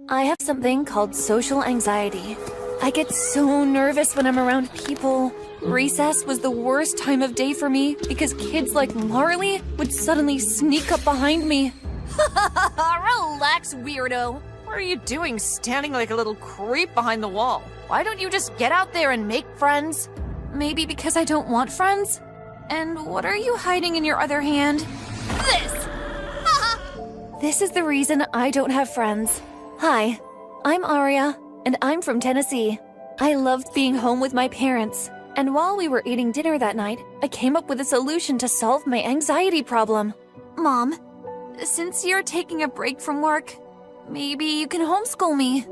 I have something called social anxiety. I get so nervous when I'm around people. Recess was the worst time of day for me because kids like Marley would suddenly sneak up behind me. Relax, weirdo. What are you doing standing like a little creep behind the wall? Why don't you just get out there and make friends? Maybe because I don't want friends? And what are you hiding in your other hand? This! This is the reason I don't have friends. Hi, I'm Aria, and I'm from Tennessee. I loved being home with my parents. And while we were eating dinner that night, I came up with a solution to solve my anxiety problem. Mom, since you're taking a break from work, maybe you can homeschool me.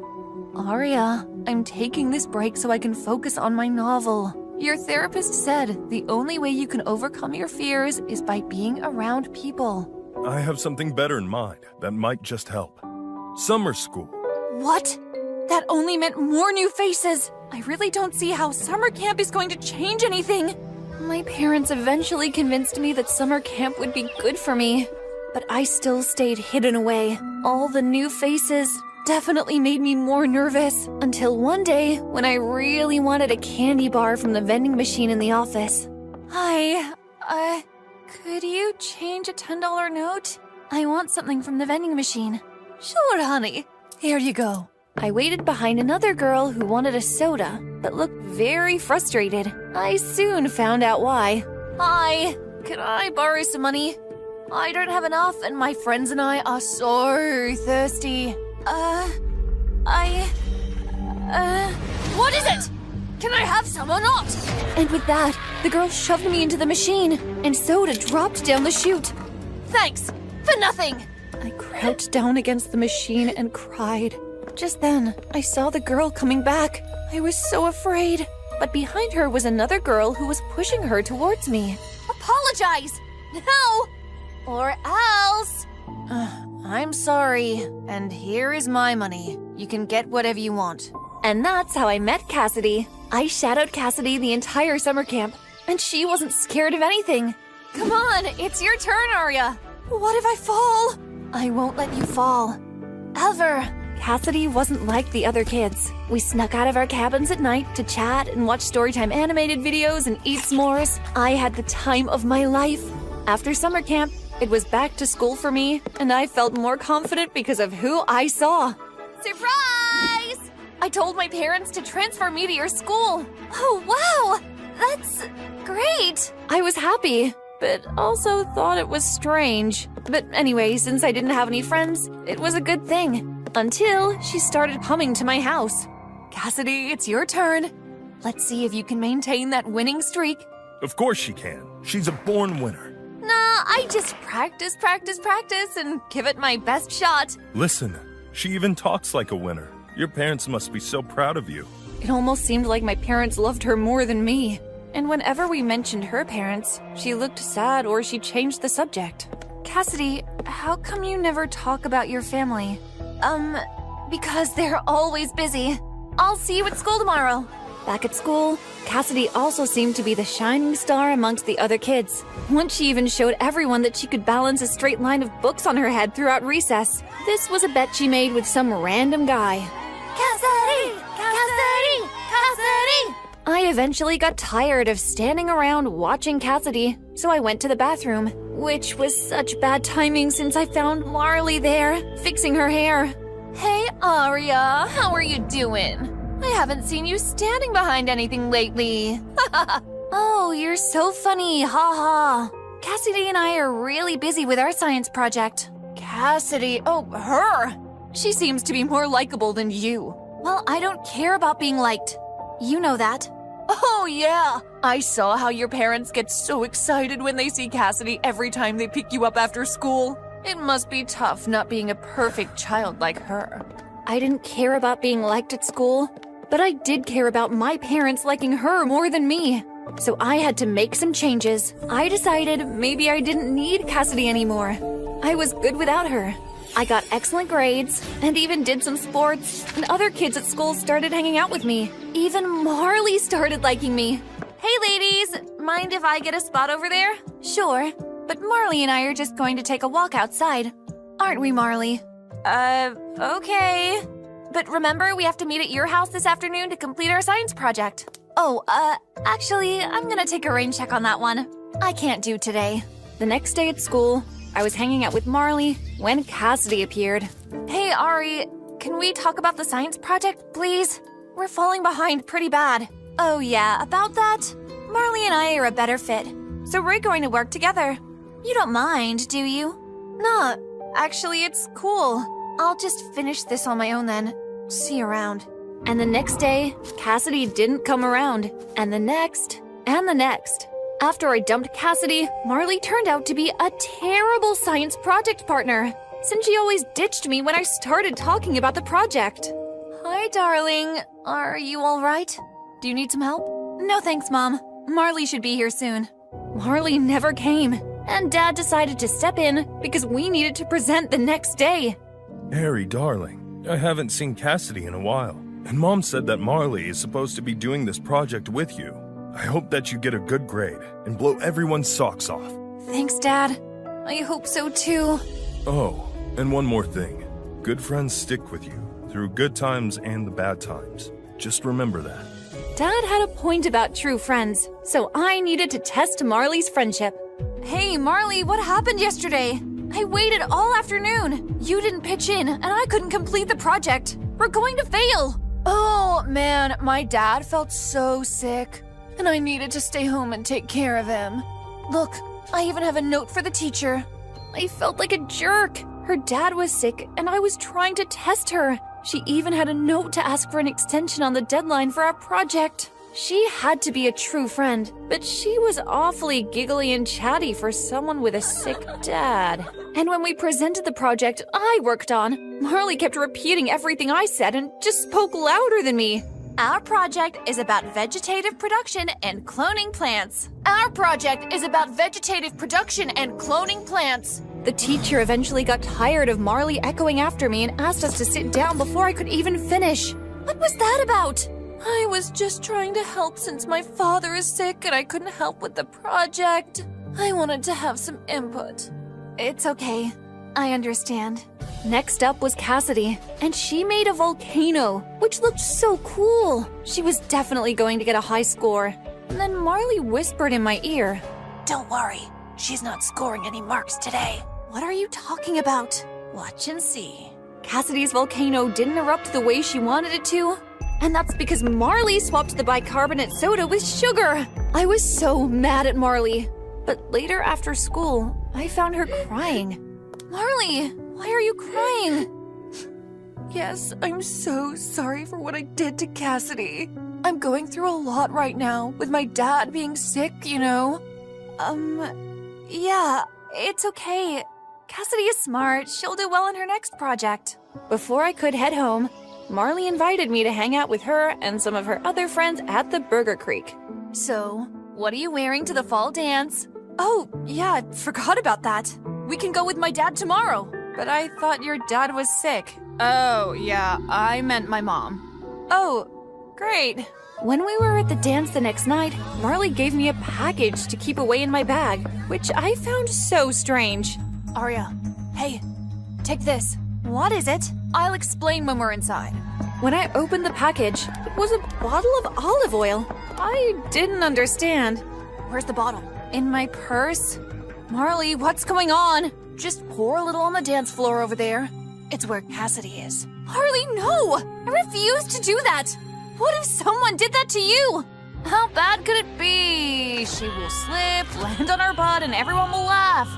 Aria, I'm taking this break so I can focus on my novel. Your therapist said the only way you can overcome your fears is by being around people. I have something better in mind that might just help. Summer school. What? That only meant more new faces. I really don't see how summer camp is going to change anything. My parents eventually convinced me that summer camp would be good for me, but I still stayed hidden away. All the new faces definitely made me more nervous until one day when I really wanted a candy bar from the vending machine in the office. Hi, could you change a $10 note? I want something from the vending machine. Sure, honey. Here you go. I waited behind another girl who wanted a soda, but looked very frustrated. I soon found out why. Hi, could I borrow some money? I don't have enough and my friends and I are so thirsty. What is it? Can I have some or not? And with that, the girl shoved me into the machine, and soda dropped down the chute. Thanks, for nothing. I crouched down against the machine and cried. Just then, I saw the girl coming back. I was so afraid. But behind her was another girl who was pushing her towards me. Apologize! Now! Or else! I'm sorry, and here is my money. You can get whatever you want. And that's how I met Cassidy. I shadowed Cassidy the entire summer camp, and she wasn't scared of anything. Come on, it's your turn, Aria. What if I fall? I won't let you fall. Ever. Cassidy wasn't like the other kids. We snuck out of our cabins at night to chat and watch Storytime animated videos and eat s'mores. I had the time of my life. After summer camp, it was back to school for me, and I felt more confident because of who I saw. Surprise! I told my parents to transfer me to your school. Oh, wow! That's great! I was happy, but also thought it was strange. But anyway, since I didn't have any friends, it was a good thing. Until she started coming to my house. Cassidy, it's your turn. Let's see if you can maintain that winning streak. Of course she can. She's a born winner. Nah, I just practice, and give it my best shot. Listen, she even talks like a winner. Your parents must be so proud of you. It almost seemed like my parents loved her more than me. And whenever we mentioned her parents, she looked sad or she changed the subject. Cassidy, how come you never talk about your family? Because they're always busy. I'll see you at school tomorrow. Back at school, Cassidy also seemed to be the shining star amongst the other kids. Once she even showed everyone that she could balance a straight line of books on her head throughout recess. This was a bet she made with some random guy. Cassidy! Cassidy! Cassidy! I eventually got tired of standing around watching Cassidy, so I went to the bathroom, which was such bad timing since I found Marley there, fixing her hair. Hey, Aria, how are you doing? I haven't seen you standing behind anything lately. Oh, you're so funny, haha. Cassidy and I are really busy with our science project. Cassidy, oh, her! She seems to be more likable than you. Well, I don't care about being liked. You know that. Oh, yeah! I saw how your parents get so excited when they see Cassidy every time they pick you up after school. It must be tough not being a perfect child like her. I didn't care about being liked at school, but I did care about my parents liking her more than me. So I had to make some changes. I decided maybe I didn't need Cassidy anymore. I was good without her. I got excellent grades and even did some sports, and other kids at school started hanging out with me. Even Marley started liking me. Hey ladies, mind if I get a spot over there? Sure, but Marley and I are just going to take a walk outside. Aren't we, Marley? Okay. but remember, we have to meet at your house this afternoon to complete our science project. Oh, actually, I'm gonna take a rain check on that one. I can't do today. The next day at school, I was hanging out with Marley when Cassidy appeared. Hey, Ari, can we talk about the science project, please? We're falling behind pretty bad. Oh yeah, about that? Marley and I are a better fit, so we're going to work together. You don't mind, do you? Nah, actually, it's cool. I'll just finish this on my own then. See you around. And the next day, Cassidy didn't come around. And the next, and the next. After I dumped Cassidy, Marley turned out to be a terrible science project partner, since she always ditched me when I started talking about the project. Hi, darling. Are you all right? Do you need some help? No thanks, Mom. Marley should be here soon. Marley never came, and Dad decided to step in because we needed to present the next day. Harry, darling, I haven't seen Cassidy in a while, and Mom said that Marley is supposed to be doing this project with you. I hope that you get a good grade and blow everyone's socks off. Thanks, Dad. I hope so too. Oh, and one more thing. Good friends stick with you through good times and the bad times. Just remember that. Dad had a point about true friends, so I needed to test Marley's friendship. Hey, Marley, what happened yesterday? I waited all afternoon. You didn't pitch in, and I couldn't complete the project. We're going to fail. Oh, man, my dad felt so sick, and I needed to stay home and take care of him. Look, I even have a note for the teacher. I felt like a jerk. Her dad was sick, and I was trying to test her. She even had a note to ask for an extension on the deadline for our project. She had to be a true friend, but she was awfully giggly and chatty for someone with a sick dad. And when we presented the project I worked on, Marley kept repeating everything I said and just spoke louder than me. Our project is about vegetative production and cloning plants. Our project is about vegetative production and cloning plants. The teacher eventually got tired of Marley echoing after me and asked us to sit down before I could even finish. What was that about? I was just trying to help since my father is sick and I couldn't help with the project. I wanted to have some input. It's okay. I understand. Next up was Cassidy, and she made a volcano, which looked so cool. She was definitely going to get a high score. And then Marley whispered in my ear, "Don't worry, she's not scoring any marks today." What are you talking about? Watch and see. Cassidy's volcano didn't erupt the way she wanted it to. And that's because Marley swapped the bicarbonate soda with sugar. I was so mad at Marley. But later after school, I found her crying. Marley, why are you crying? Yes, I'm so sorry for what I did to Cassidy. I'm going through a lot right now with my dad being sick, you know. Yeah, it's okay. Cassidy is smart. She'll do well in her next project. Before I could head home, Marley invited me to hang out with her and some of her other friends at the Burger Creek. So, what are you wearing to the fall dance? Oh, yeah, I forgot about that. We can go with my dad tomorrow. But I thought your dad was sick. Oh, yeah, I meant my mom. Oh, great. When we were at the dance the next night, Marley gave me a package to keep away in my bag, which I found so strange. Aria, hey, take this. What is it? I'll explain when we're inside. When I opened the package, it was a bottle of olive oil. I didn't understand. Where's the bottle? In my purse? Marley, what's going on? Just pour a little on the dance floor over there. It's where Cassidy is. Marley, no! I refuse to do that! What if someone did that to you? How bad could it be? She will slip, land on her butt, and everyone will laugh.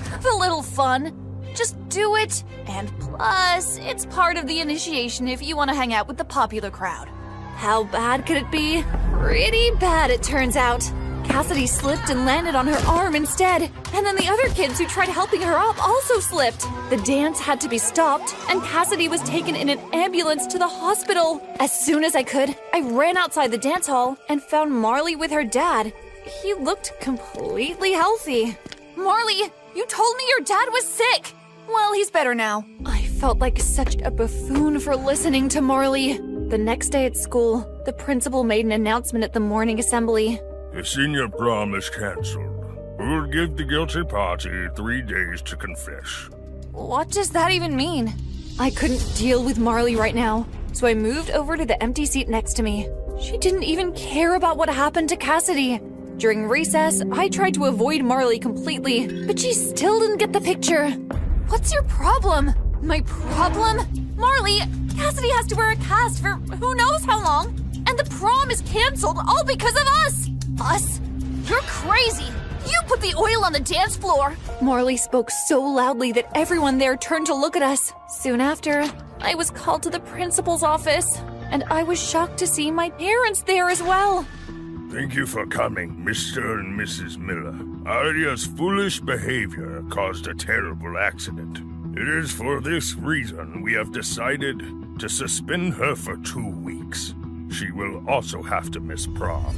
Have a little fun. Just do it. And plus, it's part of the initiation if you want to hang out with the popular crowd. How bad could it be? Pretty bad, it turns out. Cassidy slipped and landed on her arm instead. And then the other kids who tried helping her up also slipped. The dance had to be stopped, and Cassidy was taken in an ambulance to the hospital. As soon as I could, I ran outside the dance hall and found Marley with her dad. He looked completely healthy. Marley, you told me your dad was sick! Well, he's better now. I felt like such a buffoon for listening to Marley. The next day at school, the principal made an announcement at the morning assembly. The senior prom is cancelled. We'll give the guilty party 3 days to confess. What does that even mean? I couldn't deal with Marley right now. so I moved over to the empty seat next to me. She didn't even care about what happened to Cassidy. During recess, I tried to avoid Marley completely, but she still didn't get the picture. What's your problem? My problem? Marley, Cassidy has to wear a cast for who knows how long, and the prom is canceled all because of us! Us? You're crazy! You put the oil on the dance floor! Marley spoke so loudly that everyone there turned to look at us. Soon after, I was called to the principal's office, and I was shocked to see my parents there as well. Thank you for coming, Mr. and Mrs. Miller. Arya's foolish behavior caused a terrible accident. It is for this reason we have decided to suspend her for 2 weeks. She will also have to miss prom.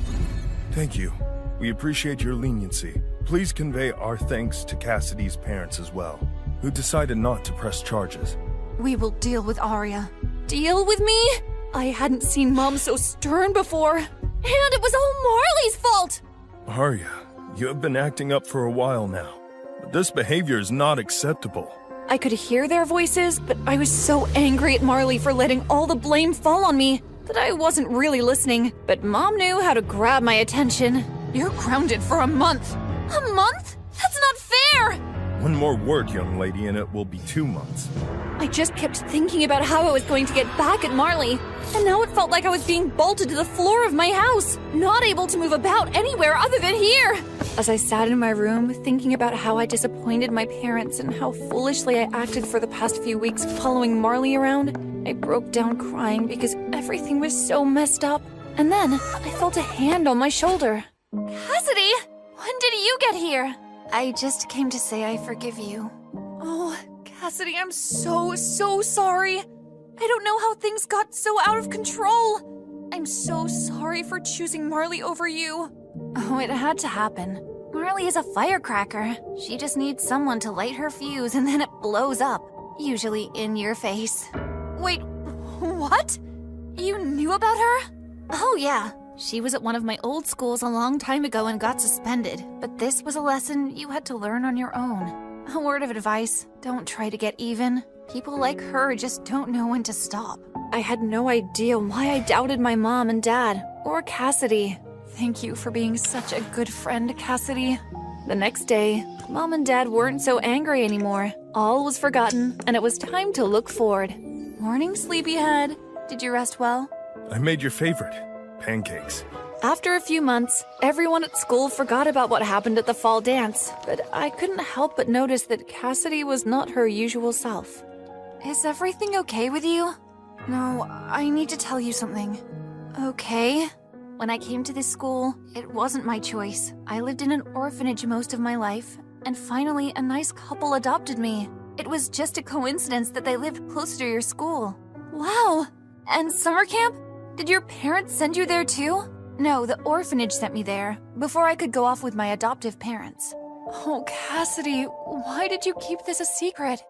Thank you. We appreciate your leniency. Please convey our thanks to Cassidy's parents as well, who decided not to press charges. We will deal with Arya. Deal with me? I hadn't seen Mom so stern before. And it was all Marley's fault! Arya, you have been acting up for a while now. But this behavior is not acceptable. I could hear their voices, but I was so angry at Marley for letting all the blame fall on me that I wasn't really listening. But Mom knew how to grab my attention. You're grounded for a month. A month? That's not fair! One more word, young lady, and it will be 2 months. I just kept thinking about how I was going to get back at Marley, and now it felt like I was being bolted to the floor of my house, not able to move about anywhere other than here. As I sat in my room, thinking about how I disappointed my parents and how foolishly I acted for the past few weeks following Marley around, I broke down crying because everything was so messed up. And then I felt a hand on my shoulder. Cassidy, when did you get here? I just came to say I forgive you. Oh, Cassidy, I'm so sorry. I don't know how things got so out of control. I'm so sorry for choosing Marley over you. Oh, it had to happen. Marley is a firecracker. She just needs someone to light her fuse and then it blows up. Usually in your face. Wait, what? You knew about her? Oh, yeah. She was at one of my old schools a long time ago and got suspended. But this was a lesson you had to learn on your own. A word of advice, don't try to get even. People like her just don't know when to stop. I had no idea why I doubted my mom and dad, or Cassidy. Thank you for being such a good friend, Cassidy. The next day, Mom and Dad weren't so angry anymore. All was forgotten, and it was time to look forward. Morning, sleepyhead. Did you rest well? I made your favorite, pancakes. After a few months, everyone at school forgot about what happened at the fall dance, but I couldn't help but notice that Cassidy was not her usual self. Is everything okay with you? No, I need to tell you something. Okay? When I came to this school, it wasn't my choice. I lived in an orphanage most of my life, and finally a nice couple adopted me. It was just a coincidence that they lived closer to your school. Wow! And summer camp? Did your parents send you there too? No, the orphanage sent me there, before I could go off with my adoptive parents. Oh, Cassidy, why did you keep this a secret?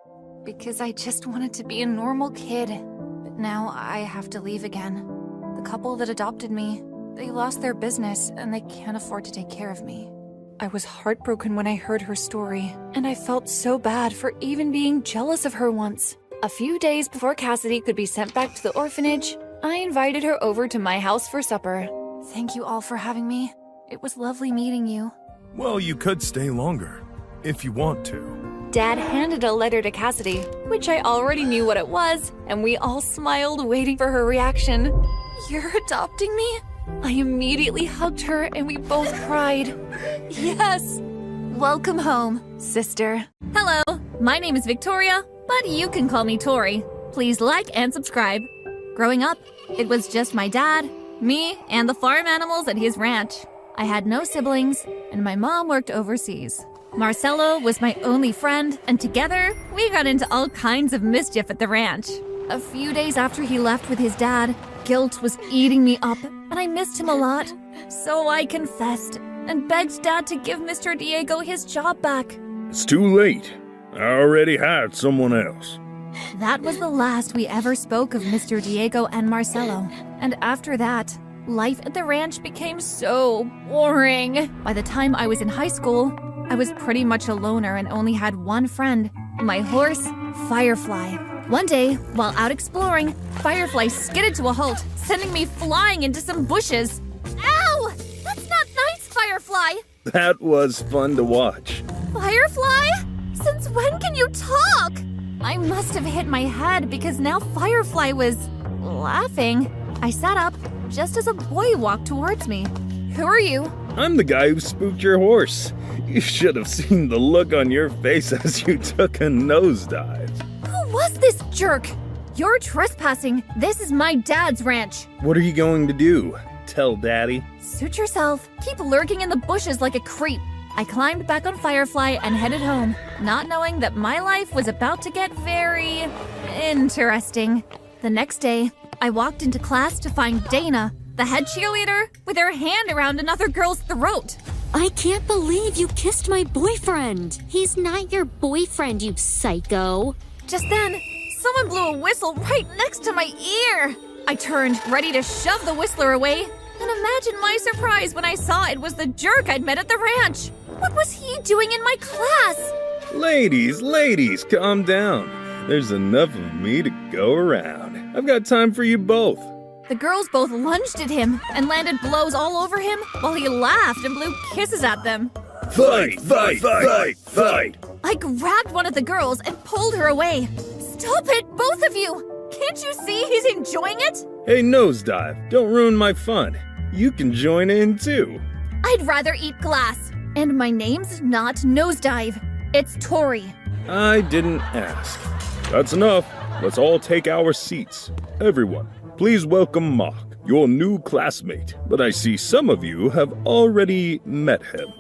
Because I just wanted to be a normal kid. But now I have to leave again. The couple that adopted me, they lost their business and they can't afford to take care of me. I was heartbroken when I heard her story, and I felt so bad for even being jealous of her once. A few days before Cassidy could be sent back to the orphanage, I invited her over to my house for supper. Thank you all for having me. It was lovely meeting you. Well, you could stay longer, if you want to. Dad handed a letter to Cassidy, which I already knew what it was, and we all smiled waiting for her reaction. You're adopting me? I immediately hugged her and we both cried. Yes! Welcome home, sister. Hello, my name is Victoria, but you can call me Tori. Please like and subscribe. Growing up, it was just my dad, me, and the farm animals at his ranch. I had no siblings, and my mom worked overseas. Marcelo was my only friend, and together, we got into all kinds of mischief at the ranch. A few days after he left with his dad, guilt was eating me up, and I missed him a lot. So I confessed, and begged Dad to give Mr. Diego his job back. It's too late. I already had someone else. That was the last we ever spoke of Mr. Diego and Marcelo. And after that, life at the ranch became so boring. By the time I was in high school, I was pretty much a loner and only had one friend, my horse, Firefly. One day, while out exploring, Firefly skidded to a halt, sending me flying into some bushes. Ow! That's not nice, Firefly! That was fun to watch. Firefly? Since when can you talk? I must have hit my head because now Firefly was laughing. I sat up just as a boy walked towards me. Who are you? I'm the guy who spooked your horse. You should have seen the look on your face as you took a nosedive. Who was this jerk? You're trespassing. This is my dad's ranch. What are you going to do? Tell Daddy? Suit yourself. Keep lurking in the bushes like a creep. I climbed back on Firefly and headed home, not knowing that my life was about to get very interesting. The next day, I walked into class to find Dana, the head cheerleader, with her hand around another girl's throat. I can't believe you kissed my boyfriend. He's not your boyfriend, you psycho. Just then, someone blew a whistle right next to my ear. I turned, ready to shove the whistler away, and imagine my surprise when I saw it was the jerk I'd met at the ranch. What was he doing in my class? Ladies, calm down. There's enough of me to go around. I've got time for you both. The girls both lunged at him and landed blows all over him while he laughed and blew kisses at them. Fight! I grabbed one of the girls and pulled her away. Stop it, both of you! Can't you see he's enjoying it? Hey, Nosedive, don't ruin my fun. You can join in too. I'd rather eat glass. And my name's not Nosedive. It's Tori. I didn't ask. That's enough. Let's all take our seats. Everyone, please welcome Mark, your new classmate. But I see some of you have already met him.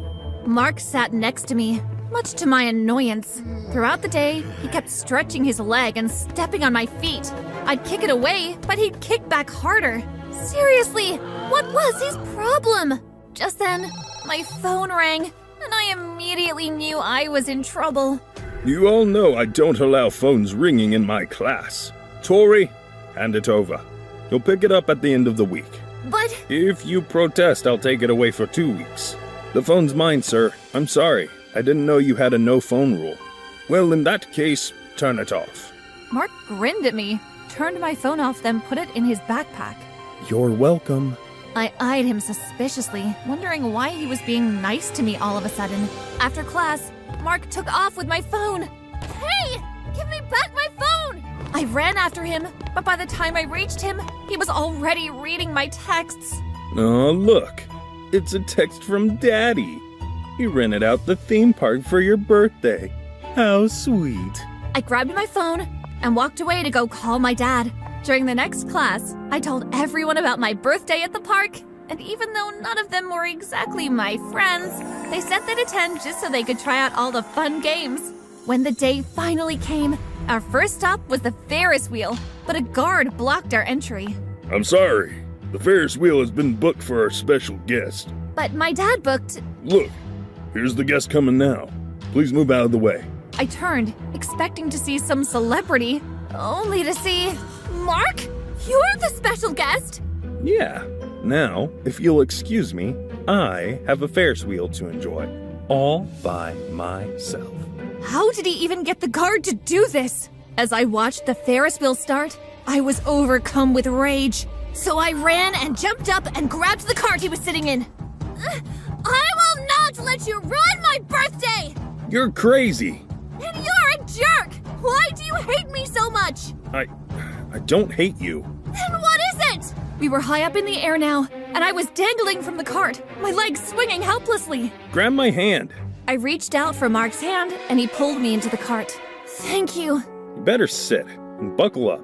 Mark sat next to me, much to my annoyance. Throughout the day, he kept stretching his leg and stepping on my feet. I'd kick it away, but he'd kick back harder. Seriously, what was his problem? Just then, my phone rang, and I immediately knew I was in trouble. You all know I don't allow phones ringing in my class. Tori, hand it over. You'll pick it up at the end of the week. But If you protest, I'll take it away for 2 weeks. The phone's mine, sir. I'm sorry. I didn't know you had a no phone rule. Well, in that case, turn it off. Mark grinned at me, turned my phone off, then put it in his backpack. You're welcome. I eyed him suspiciously, wondering why he was being nice to me all of a sudden. After class, Mark took off with my phone. Hey! Give me back my phone! I ran after him, but by the time I reached him, he was already reading my texts. Oh, look. It's a text from Daddy. He rented out the theme park for your birthday. How sweet. I grabbed my phone and walked away to go call my dad. During the next class, I told everyone about my birthday at the park, and even though none of them were exactly my friends, they said they'd attend just so they could try out all the fun games. When the day finally came, our first stop was the Ferris wheel, but a guard blocked our entry. I'm sorry. The Ferris wheel has been booked for our special guest. But my dad booked. Look, here's the guest coming now. Please move out of the way. I turned, expecting to see some celebrity, only to see Mark? You're the special guest! Yeah. Now, if you'll excuse me, I have a Ferris wheel to enjoy. All by myself. How did he even get the guard to do this? As I watched the Ferris wheel start, I was overcome with rage. So I ran and jumped up and grabbed the cart he was sitting in. I will not let you ruin my birthday! You're crazy. And you're a jerk! Why do you hate me so much? I don't hate you. Then what is it? We were high up in the air now, and I was dangling from the cart, my legs swinging helplessly. Grab my hand. I reached out for Mark's hand, and he pulled me into the cart. Thank you. You better sit and buckle up.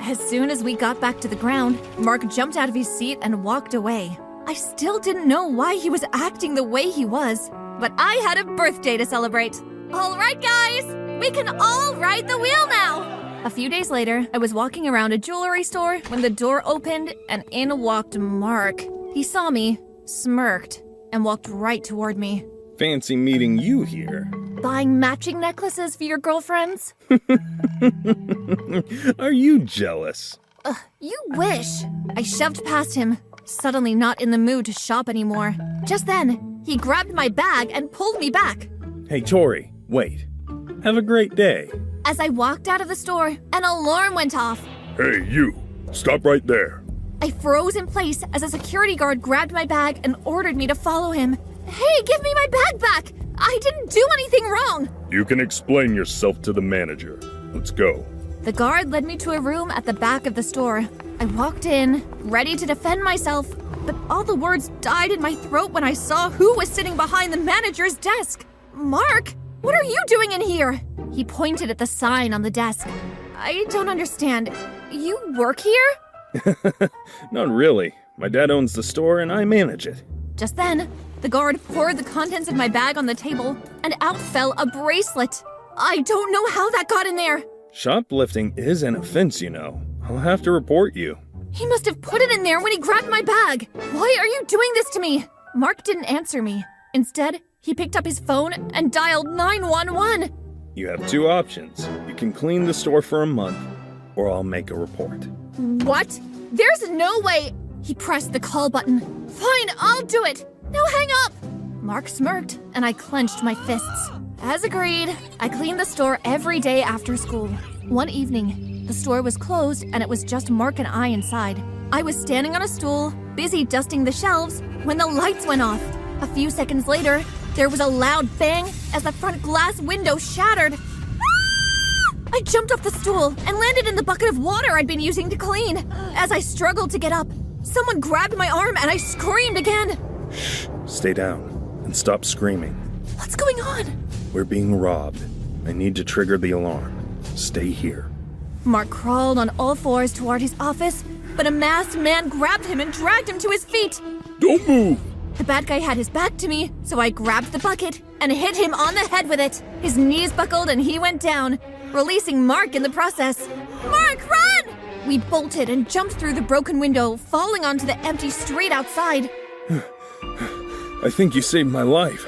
As soon as we got back to the ground, Mark jumped out of his seat and walked away. I still didn't know why he was acting the way he was, but I had a birthday to celebrate. All right, guys, we can all ride the wheel now. A few days later, I was walking around a jewelry store when the door opened and in walked Mark. He saw me, smirked, and walked right toward me. Fancy meeting you here. Buying matching necklaces for your girlfriends? Are you jealous? You wish. I shoved past him, suddenly not in the mood to shop anymore. Just then, he grabbed my bag and pulled me back. Hey, Tori, wait. Have a great day. As I walked out of the store, an alarm went off. Hey, you! Stop right there. I froze in place as a security guard grabbed my bag and ordered me to follow him. Hey, give me my bag back! I didn't do anything wrong! You can explain yourself to the manager. Let's go. The guard led me to a room at the back of the store. I walked in, ready to defend myself, but all the words died in my throat when I saw who was sitting behind the manager's desk. Mark, what are you doing in here? He pointed at the sign on the desk. I don't understand. You work here? Not really. My dad owns the store and I manage it. Just then, the guard poured the contents of my bag on the table, and out fell a bracelet. I don't know how that got in there. Shoplifting is an offense, you know. I'll have to report you. He must have put it in there when he grabbed my bag. Why are you doing this to me? Mark didn't answer me. Instead, he picked up his phone and dialed 911. You have two options. You can clean the store for a month, or I'll make a report. What? There's no way. He pressed the call button. Fine, I'll do it. Now hang up. Mark smirked, and I clenched my fists. As agreed, I cleaned the store every day after school. One evening, the store was closed and it was just Mark and I inside. I was standing on a stool, busy dusting the shelves, when the lights went off. A few seconds later, there was a loud bang as the front glass window shattered. I jumped off the stool and landed in the bucket of water I'd been using to clean. As I struggled to get up, someone grabbed my arm and I screamed again. Shh, stay down and stop screaming. What's going on? We're being robbed. I need to trigger the alarm. Stay here. Mark crawled on all fours toward his office, but a masked man grabbed him and dragged him to his feet. Don't move! The bad guy had his back to me, so I grabbed the bucket and hit him on the head with it. His knees buckled and he went down, releasing Mark in the process. Mark, run! We bolted and jumped through the broken window, falling onto the empty street outside. I think you saved my life.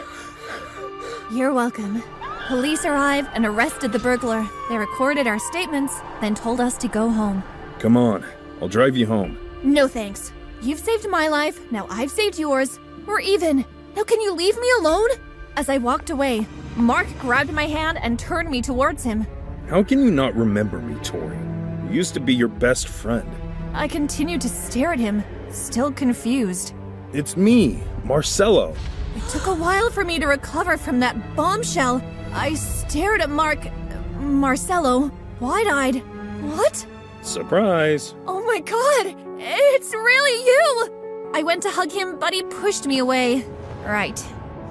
You're welcome. Police arrived and arrested the burglar. They recorded our statements, then told us to go home. Come on, I'll drive you home. No thanks. You've saved my life, now I've saved yours. We're even. Now can you leave me alone? As I walked away, Mark grabbed my hand and turned me towards him. How can you not remember me, Tori? I used to be your best friend. I continued to stare at him, still confused. It's me, Marcello. It took a while for me to recover from that bombshell. I stared at Marcello, wide-eyed. What? Surprise. Oh my god! It's really you! I went to hug him, but he pushed me away. Right.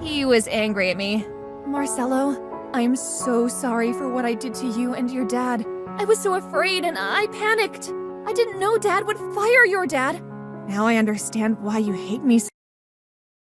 He was angry at me. Marcello, I'm so sorry for what I did to you and your dad. I was so afraid and I panicked. I didn't know Dad would fire your dad. Now I understand why you hate me so